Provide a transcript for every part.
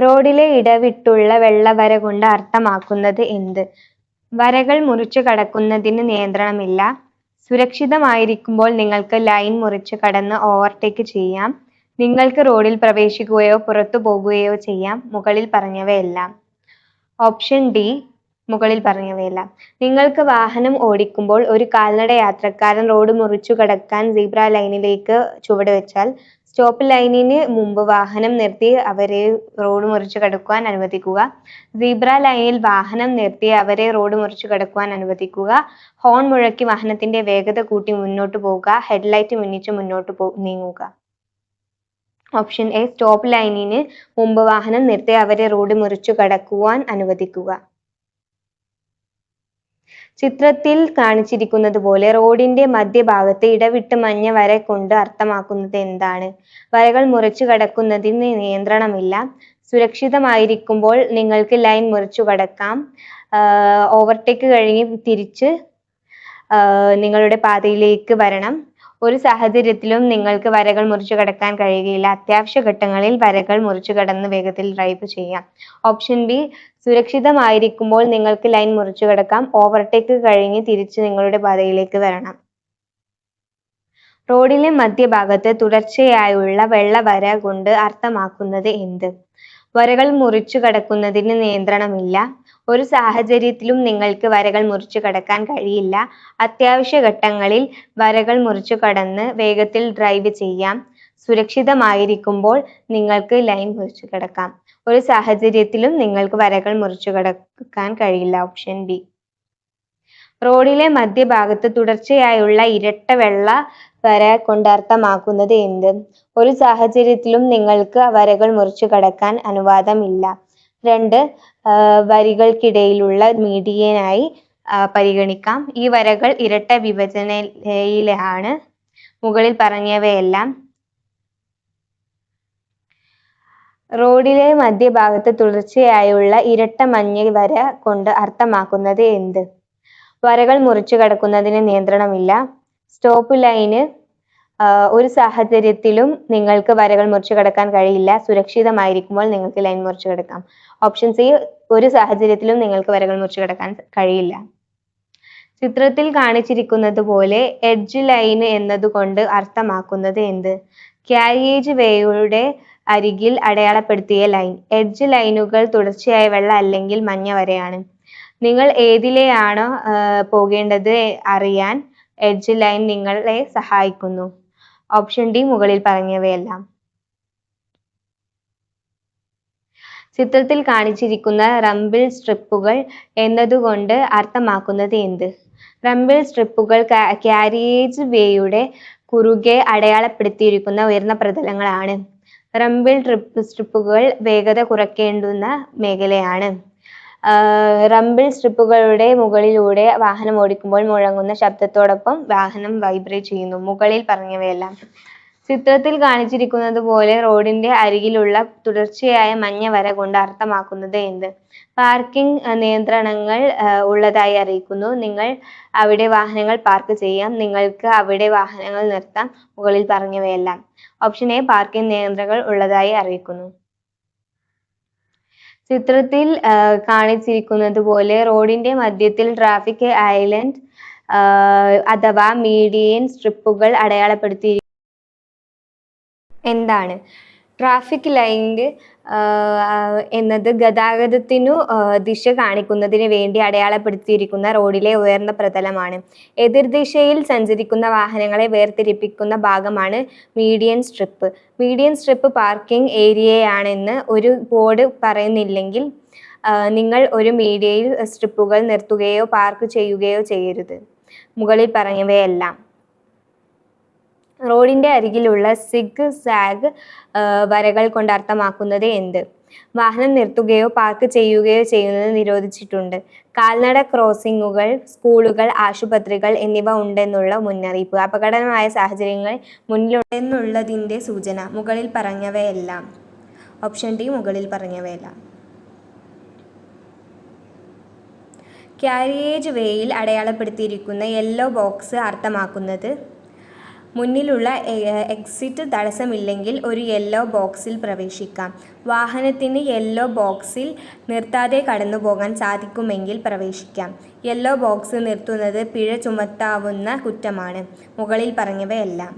റോഡിലെ ഇടവിട്ടുള്ള വെള്ളവര കൊണ്ട് അർത്ഥമാക്കുന്നത് എന്ത്? വരകൾ മുറിച്ചു കടക്കുന്നതിന് നിയന്ത്രണമില്ല. സുരക്ഷിതമായിരിക്കുമ്പോൾ നിങ്ങൾക്ക് ലൈൻ മുറിച്ചു കടന്ന് ഓവർടേക്ക് ചെയ്യാം. നിങ്ങൾക്ക് റോഡിൽ പ്രവേശിക്കുകയോ പുറത്തു പോകുകയോ ചെയ്യാം. മുകളിൽ പറഞ്ഞവയെല്ലാം. ഓപ്ഷൻ ഡി മുകളിൽ പറഞ്ഞവയെല്ലാം. നിങ്ങൾക്ക് വാഹനം ഓടിക്കുമ്പോൾ ഒരു കാൽനട യാത്രക്കാരൻ റോഡ് മുറിച്ചു കടക്കാൻ സീബ്ര ലൈനിലേക്ക് ചുവടുവെച്ചാൽ സ്റ്റോപ്പ് ലൈനിന് മുമ്പ് വാഹനം നിർത്തി അവരെ റോഡ് മുറിച്ചു കടക്കുവാൻ അനുവദിക്കുക. സീബ്ര ലൈനിൽ വാഹനം നിർത്തി അവരെ റോഡ് മുറിച്ചു കടക്കുവാൻ അനുവദിക്കുക. ഹോൺ മുഴക്കി വാഹനത്തിന്റെ വേഗത കൂട്ടി മുന്നോട്ടു പോകുക. ഹെഡ്ലൈറ്റ് മിന്നിച്ച് മുന്നോട്ട് നീങ്ങുക. ഓപ്ഷൻ എ സ്റ്റോപ്പ് ലൈനിന് മുമ്പ് വാഹനം നിർത്തി അവരെ റോഡ് മുറിച്ചു കടക്കുവാൻ അനുവദിക്കുക. ചിത്രത്തിൽ കാണിച്ചിരിക്കുന്നത് പോലെ റോഡിന്റെ മധ്യഭാഗത്ത് ഇടവിട്ട് മഞ്ഞ വര കൊണ്ട് അർത്ഥമാക്കുന്നത് എന്താണ്? വരകൾ മുറിച്ചു കടക്കുന്നതിന് നിയന്ത്രണമില്ല. സുരക്ഷിതമായിരിക്കുമ്പോൾ നിങ്ങൾക്ക് ലൈൻ മുറിച്ചു കടക്കാം. ഓവർടേക്ക് കഴിഞ്ഞ് തിരിച്ച് നിങ്ങളുടെ പാതയിലേക്ക് വരണം. ഒരു സാഹചര്യത്തിലും നിങ്ങൾക്ക് വരകൾ മുറിച്ചു കടക്കാൻ കഴിയുകയില്ല. അത്യാവശ്യ ഘട്ടങ്ങളിൽ വരകൾ മുറിച്ചു കടന്ന് വേഗത്തിൽ ഡ്രൈവ് ചെയ്യാം. ഓപ്ഷൻ ബി സുരക്ഷിതമായിരിക്കുമ്പോൾ നിങ്ങൾക്ക് ലൈൻ മുറിച്ചു കടക്കാം. ഓവർടേക്ക് കഴിഞ്ഞ് തിരിച്ച് നിങ്ങളുടെ പാതയിലേക്ക് വരണം. റോഡിലെ മധ്യഭാഗത്ത് തുടർച്ചയായുള്ള വെള്ളവര കൊണ്ട് അർത്ഥമാക്കുന്നത് എന്ത്? വരകൾ മുറിച്ചു കടക്കുന്നതിന് നിയന്ത്രണമില്ല. ഒരു സാഹചര്യത്തിലും നിങ്ങൾക്ക് വരകൾ മുറിച്ചു കടക്കാൻ കഴിയില്ല. അത്യാവശ്യ ഘട്ടങ്ങളിൽ വരകൾ മുറിച്ചു കടന്ന് വേഗത്തിൽ ഡ്രൈവ് ചെയ്യാം. സുരക്ഷിതമായിരിക്കുമ്പോൾ നിങ്ങൾക്ക് ലൈൻ മുറിച്ചു കടക്കാം. ഒരു സാഹചര്യത്തിലും നിങ്ങൾക്ക് വരകൾ മുറിച്ചു കടക്കാൻ കഴിയില്ല. Option B. റോഡിലെ മധ്യഭാഗത്ത് തുടർച്ചയായുള്ള ഇരട്ട വെള്ള വര കൊണ്ട് അർത്ഥമാക്കുന്നത് എന്ത്? ഒരു സാഹചര്യത്തിലും നിങ്ങൾക്ക് വരകൾ മുറിച്ചു കടക്കാൻ അനുവാദമില്ല. 2 വരികൾക്കിടയിലുള്ള മീഡിയനായി പരിഗണിക്കാം. ഈ വരകൾ ഇരട്ട വിഭജനയിലാണ്. മുകളിൽ പറഞ്ഞവയെല്ലാം. റോഡിലെ മധ്യഭാഗത്ത് തുടർച്ചയായുള്ള ഇരട്ട മഞ്ഞ വര കൊണ്ട് അർത്ഥമാക്കുന്നത് എന്ത്? വരകൾ മുറിച്ചു കടക്കുന്നതിന് നിയന്ത്രണമില്ല. സ്റ്റോപ്പ് ലൈന് ഒരു സാഹചര്യത്തിലും നിങ്ങൾക്ക് വരകൾ മുറിച്ചു കടക്കാൻ കഴിയില്ല. സുരക്ഷിതമായിരിക്കുമ്പോൾ നിങ്ങൾക്ക് ലൈൻ മുറിച്ചു കടക്കാം. ഓപ്ഷൻ സി ഒരു സാഹചര്യത്തിലും നിങ്ങൾക്ക് വരകൾ മുറിച്ചു കടക്കാൻ കഴിയില്ല. ചിത്രത്തിൽ കാണിച്ചിരിക്കുന്നത് പോലെ എഡ്ജ് ലൈൻ എന്നതുകൊണ്ട് അർത്ഥമാക്കുന്നത് എന്ത്? കാരിയേജ് വേയുടെ അരികിൽ അടയാളപ്പെടുത്തിയ ലൈൻ. എഡ്ജ് ലൈനുകൾ തുടർച്ചയായ വെള്ള അല്ലെങ്കിൽ മഞ്ഞ വരയാണ്. നിങ്ങൾ ഏതിലെയാണോ പോകേണ്ടത് അറിയാൻ എഡ്ജ് ലൈൻ നിങ്ങളെ സഹായിക്കുന്നു. ഓപ്ഷൻ ഡി മുകളിൽ പറഞ്ഞവയെല്ലാം. ചിത്രത്തിൽ കാണിച്ചിരിക്കുന്ന റംബിൾ സ്ട്രിപ്പുകൾ എന്നതുകൊണ്ട് അർത്ഥമാക്കുന്നത് എന്ത്? റംബിൾ സ്ട്രിപ്പുകൾ കാരിയേജ് വേയുടെ കുറുകെ അടയാളപ്പെടുത്തിയിരിക്കുന്ന ഉയർന്ന പ്രതലങ്ങളാണ്. റംബിൾ സ്ട്രിപ്പുകൾ വേഗത കുറയ്ക്കേണ്ടുന്ന മേഖലയാണ്. റംബിൾ സ്ട്രിപ്പുകളുടെ മുകളിലൂടെ വാഹനം ഓടിക്കുമ്പോൾ മുഴങ്ങുന്ന ശബ്ദത്തോടൊപ്പം വാഹനം വൈബ്രേറ്റ് ചെയ്യുന്നു. മുകളിൽ പറഞ്ഞവയെല്ലാം. ചിത്രത്തിൽ കാണിച്ചിരിക്കുന്നത് പോലെ റോഡിന്റെ അരികിലുള്ള തുടർച്ചയായ മഞ്ഞ വര കൊണ്ട് അർത്ഥമാക്കുന്നത് എന്ത്? പാർക്കിംഗ് നിയന്ത്രണങ്ങൾ ഉള്ളതായി അറിയിക്കുന്നു. നിങ്ങൾ അവിടെ വാഹനങ്ങൾ പാർക്ക് ചെയ്യാം. നിങ്ങൾക്ക് അവിടെ വാഹനങ്ങൾ നിർത്താം. മുകളിൽ പറഞ്ഞവയെല്ലാം. ഓപ്ഷൻ എ പാർക്കിംഗ് നിയന്ത്രണങ്ങൾ ഉള്ളതായി അറിയിക്കുന്നു. ചിത്രത്തിൽ കാണിച്ചിരിക്കുന്നത് പോലെ റോഡിന്റെ മധ്യത്തിൽ ട്രാഫിക് ഐലൻഡ് അഥവാ മീഡിയൻ സ്ട്രിപ്പുകൾ അടയാളപ്പെടുത്തിയിരിക്കുന്നു. എന്താണ്? ട്രാഫിക് ലൈറ്റ് എന്നത് ഗതാഗതത്തിനു ദിശ കാണിക്കുന്നതിന് വേണ്ടി അടയാളപ്പെടുത്തിയിരിക്കുന്ന റോഡിലെ ഉയർന്ന പ്രതലമാണ്. എതിർദിശയിൽ സഞ്ചരിക്കുന്ന വാഹനങ്ങളെ വേർതിരിപ്പിക്കുന്ന ഭാഗമാണ് median strip. Median strip parking ഏരിയയാണെന്ന് ഒരു ബോർഡ് പറയുന്നില്ലെങ്കിൽ നിങ്ങൾ ഒരു മീഡിയയിൽ സ്ട്രിപ്പുകൾ നിർത്തുകയോ പാർക്ക് ചെയ്യുകയോ ചെയ്യരുത്. മുകളിൽ പറഞ്ഞവയെല്ലാം. റോഡിന്റെ അരികിലുള്ള സിഗ് സാഗ് വരകൾ കൊണ്ട് അർത്ഥമാക്കുന്നത് എന്ത്? വാഹനം നിർത്തുകയോ പാർക്ക് ചെയ്യുകയോ ചെയ്യുന്നത് നിരോധിച്ചിട്ടുണ്ട്. കാൽനട ക്രോസിംഗുകൾ, സ്കൂളുകൾ, ആശുപത്രികൾ എന്നിവ ഉണ്ടെന്നുള്ള മുന്നറിയിപ്പ്. അപകടകരമായ സാഹചര്യങ്ങൾ മുന്നിലുണ്ടെന്നുള്ളതിന്റെ സൂചന. മുകളിൽ പറഞ്ഞവയെല്ലാം. ഓപ്ഷൻ ഡി മുകളിൽ പറഞ്ഞവയെല്ലാം. കാരിയേജ് വേയിൽ അടയാളപ്പെടുത്തിയിരിക്കുന്ന യെല്ലോ ബോക്സ് അർത്ഥമാക്കുന്നത് മുന്നിലുള്ള എക്സിറ്റ് തടസ്സമില്ലെങ്കിൽ ഒരു യെല്ലോ ബോക്സിൽ പ്രവേശിക്കാം. വാഹനത്തിന് യെല്ലോ ബോക്സിൽ നിർത്താതെ കടന്നുപോകാൻ സാധിക്കുമെങ്കിൽ പ്രവേശിക്കാം. യെല്ലോ ബോക്സ് നിർത്തുന്നത് പിഴ ചുമത്താവുന്ന കുറ്റമാണ്. മുകളിൽ പറഞ്ഞവയെല്ലാം.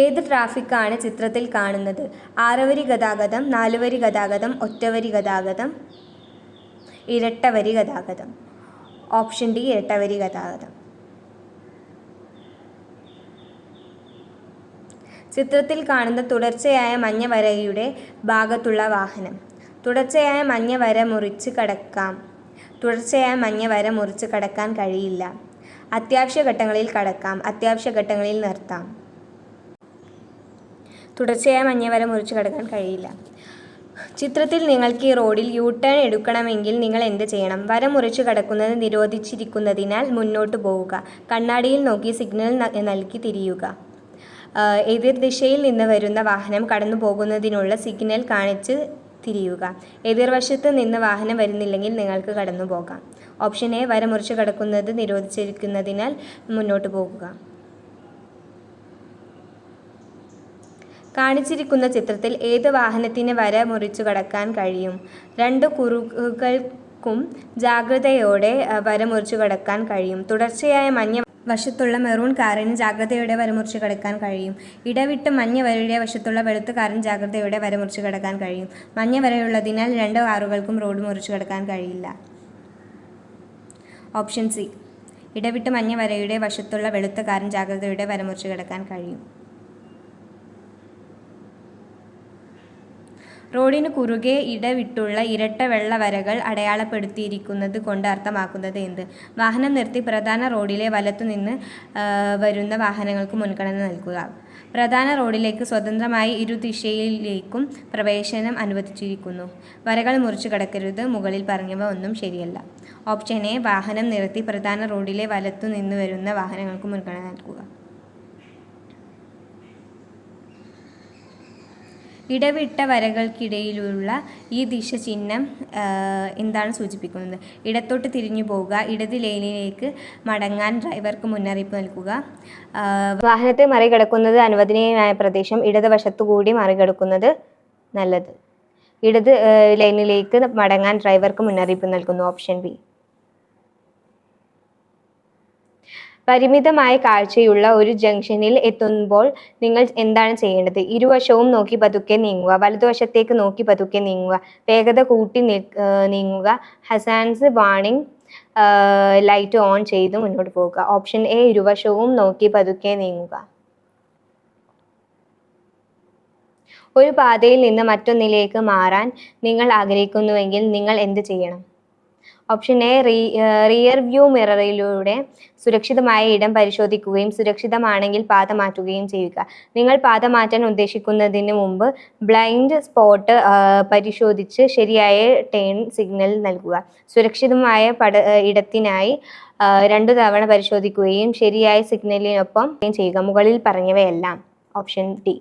ഏത് ട്രാഫിക്കാണ് ചിത്രത്തിൽ കാണുന്നത്? 6 വരി ഗതാഗതം, 4 വരി ഗതാഗതം, ഒറ്റവരി ഗതാഗതം, ഇരട്ടവരി ഗതാഗതം. ഓപ്ഷൻ ഡി ഇരട്ടവരി ഗതാഗതം. ചിത്രത്തിൽ കാണുന്ന തുടർച്ചയായ മഞ്ഞ വരയുടെ ഭാഗത്തുള്ള വാഹനം. തുടർച്ചയായ മഞ്ഞ വര മുറിച്ച് കടക്കാം. തുടർച്ചയായ മഞ്ഞ വര മുറിച്ച് കടക്കാൻ കഴിയില്ല. അത്യാവശ്യ ഘട്ടങ്ങളിൽ കടക്കാം. അത്യാവശ്യ ഘട്ടങ്ങളിൽ നിർത്താം. തുടർച്ചയായ മഞ്ഞ വര മുറിച്ച് കടക്കാൻ കഴിയില്ല. ചിത്രത്തിൽ നിങ്ങൾക്ക് ഈ റോഡിൽ യു ടേൺ എടുക്കണമെങ്കിൽ നിങ്ങൾ എന്ത് ചെയ്യണം? വര മുറിച്ച് കടക്കുന്നത് നിരോധിച്ചിരിക്കുന്നതിനാൽ മുന്നോട്ട് പോവുക. കണ്ണാടിയിൽ നോക്കി സിഗ്നൽ നൽകി തിരിയുക. എതിർ ദിശയിൽ നിന്ന് വരുന്ന വാഹനം കടന്നു പോകുന്നതിനുള്ള സിഗ്നൽ കാണിച്ച് തിരിയുക. എതിർവശത്ത് നിന്ന് വാഹനം വരുന്നില്ലെങ്കിൽ നിങ്ങൾക്ക് കടന്നു പോകാം. ഓപ്ഷൻ എ വര മുറിച്ച് കടക്കുന്നത് നിരോധിച്ചിരിക്കുന്നതിനാൽ മുന്നോട്ട് പോകുക. കാണിച്ചിരിക്കുന്ന ചിത്രത്തിൽ ഏത് വാഹനത്തിന് വര മുറിച്ചു കടക്കാൻ കഴിയും? 2 കുറുകൾക്കും ജാഗ്രതയോടെ വര മുറിച്ചു കടക്കാൻ കഴിയും. തുടർച്ചയായ മഞ്ഞ വശത്തുള്ള മെറൂൺ കാറിന് ജാഗ്രതയോടെ വര മുറിച്ചു കടക്കാൻ കഴിയും. ഇടവിട്ട് മഞ്ഞ വരയുടെ വശത്തുള്ള വെളുത്ത കാറിന് ജാഗ്രതയോടെ വര മുറിച്ചു കടക്കാൻ കഴിയും. മഞ്ഞ വരയുള്ളതിനാൽ 2 കാറുകൾക്കും റോഡ് മുറിച്ചു കടക്കാൻ കഴിയില്ല. ഓപ്ഷൻ സി ഇടവിട്ട് മഞ്ഞ വരയുടെ വശത്തുള്ള വെളുത്ത കാറിന് ജാഗ്രതയോടെ വര മുറിച്ചു കടക്കാൻ കഴിയും. റോഡിന് കുറുകെ ഇടവിട്ടുള്ള ഇരട്ട വെള്ള വരകൾ അടയാളപ്പെടുത്തിയിരിക്കുന്നത് കൊണ്ട് അർത്ഥമാക്കുന്നത് എന്ത്? വാഹനം നിർത്തി പ്രധാന റോഡിലെ വലത്തുനിന്ന് വരുന്ന വാഹനങ്ങൾക്ക് മുൻഗണന നൽകുക. പ്രധാന റോഡിലേക്ക് സ്വതന്ത്രമായി ഇരുദിശയിലേക്കും പ്രവേശനം അനുവദിച്ചിരിക്കുന്നു. വരകൾ മുറിച്ചു കടക്കരുത്. മുകളിൽ പറഞ്ഞവ ഒന്നും ശരിയല്ല. ഓപ്ഷൻ എ വാഹനം നിർത്തി പ്രധാന റോഡിലെ വലത്തുനിന്ന് വരുന്ന വാഹനങ്ങൾക്ക് മുൻഗണന നൽകുക. ഇടവിട്ട വരകൾക്കിടയിലുള്ള ഈ ദിശ ചിഹ്നം എന്താണ് സൂചിപ്പിക്കുന്നത്? ഇടത്തോട്ട് തിരിഞ്ഞു പോവുക. ഇടത് ലെയിനിലേക്ക് മടങ്ങാൻ ഡ്രൈവർക്ക് മുന്നറിയിപ്പ് നൽകുക. വാഹനത്തെ മറികടക്കുന്നത് അനുവദനീയമായ പ്രദേശം. ഇടതുവശത്തുകൂടി മറികടക്കുന്നത് നല്ലത്. ഇടത് ലൈനിലേക്ക് മടങ്ങാൻ ഡ്രൈവർക്ക് മുന്നറിയിപ്പ് നൽകുന്നു. Option B. പരിമിതമായ കാഴ്ചയുള്ള ഒരു ജംഗ്ഷനിൽ എത്തുമ്പോൾ നിങ്ങൾ എന്താണ് ചെയ്യേണ്ടത്? ഇരുവശവും നോക്കി പതുക്കെ നീങ്ങുക. വലതുവശത്തേക്ക് നോക്കി പതുക്കെ നീങ്ങുക. വേഗത കൂട്ടി നീങ്ങുക. ഹസാൻസ് വാർണിംഗ് ലൈറ്റ് ഓൺ ചെയ്ത് മുന്നോട്ട് പോകുക. ഓപ്ഷൻ എ ഇരുവശവും നോക്കി പതുക്കെ നീങ്ങുക. ഒരു പാതയിൽ നിന്ന് മറ്റൊന്നിലേക്ക് മാറാൻ നിങ്ങൾ ആഗ്രഹിക്കുന്നുവെങ്കിൽ നിങ്ങൾ എന്ത് ചെയ്യണം? ഓപ്ഷൻ എ റിയർ വ്യൂ മിററിലൂടെ സുരക്ഷിതമായ ഇടം പരിശോധിക്കുകയും സുരക്ഷിതമാണെങ്കിൽ പാത മാറ്റുകയും ചെയ്യുക. നിങ്ങൾ പാത മാറ്റാൻ ഉദ്ദേശിക്കുന്നതിന് മുമ്പ് ബ്ലൈൻഡ് സ്പോട്ട് പരിശോധിച്ച് ശരിയായ ടേൺ സിഗ്നൽ നൽകുക. സുരക്ഷിതമായ ഇടത്തിനായി 2 തവണ പരിശോധിക്കുകയും ശരിയായ സിഗ്നലിനൊപ്പം ചെയ്യുക. മുകളിൽ പറഞ്ഞവയെല്ലാം. Option D.